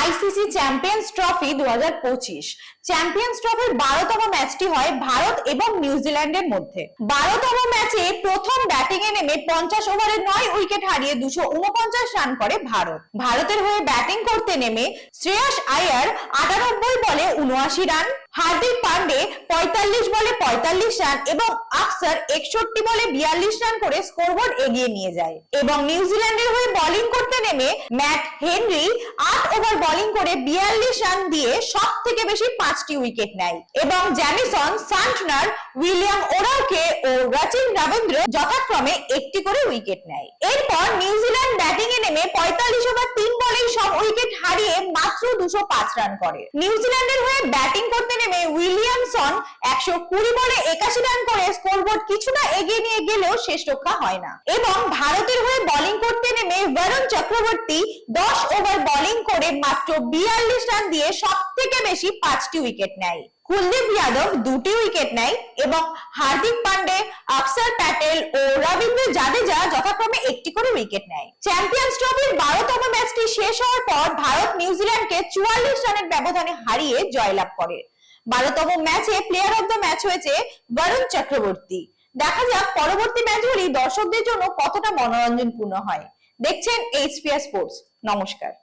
ICC champions trophy 2025 champions ট্রফির 12তম ম্যাচটি হয় ভারত এবং নিউজিল্যান্ডের মধ্যে। 12তম ম্যাচে প্রথম ব্যাটিং এ নেমে 50 ওভারে 9 উইকেট হারিয়ে 249 রান করে ভারত। ভারতের হয়ে ব্যাটিং করতে নেমে শ্রেয়াস আয়ার 98 বলে 79 রান, হার্দিক পান্ডে 45 বলে 45 রান এবং আফসার 61 বলে 42 রান করে স্কোরবোর্ড এগিয়ে নিয়ে যায়। এবং নিউজিল্যান্ডের হয়ে বোলিং করতে নেমে ম্যাট হেনরি 8 ওভার বোলিং করে 42 রান দিয়ে সবথেকে বেশি 5টি উইকেট নেয় এবং জ্যামিসন, সান্টনার, উইলিয়াম ওরাওকে ও রচিন রবীন্দ্র যথাক্রমে 1টি করে উইকেট নেয়। এরপর নিউজিল্যান্ড ব্যাটিং এ নেমে 45 ওভার 3 বলেই সব উইকেট হারিয়ে মাত্র 205 রান করে। নিউজিল্যান্ডের হয়ে ব্যাটিং করতে নেমে উইলিয়ামসন 120 বলে 81 রান করে স্কোরবোর্ড কিছুটা এগিয়ে নিয়ে গেলেও শেষ রক্ষা হয় না। এবং ভারতের হয়ে বোলিং করতে নেমে বরুণ চক্রবর্তী 10 ওভার বোলিং করে মাত্র 42 রান দিয়ে সবথেকে বেশি 5টি উইকেট নেয়। কুলদীপ যাদব 2টি উইকেট নেয় এবং হার্দিক পান্ডে, অক্ষর প্যাটেল ও রবীন্দ্র জাদেজা যথাক্রমে 1টি করে উইকেট নেয়। চ্যাম্পিয়ন্স ট্রফির 12তম ম্যাচটি শেষ হওয়ার পর ভারত নিউজিল্যান্ডকে 44 রানের ব্যবধানে হারিয়ে জয়লাভ করে। 12তম ম্যাচে প্লেয়ার অফ দ্য ম্যাচ হয়েছে বরুণ চক্রবর্তী। দেখা যাক পরবর্তী ম্যাচগুলি দর্শকদের জন্য কতটা মনোরঞ্জনপূর্ণ হয়। দেখছেন এইচপিআর স্পোর্টস। নমস্কার।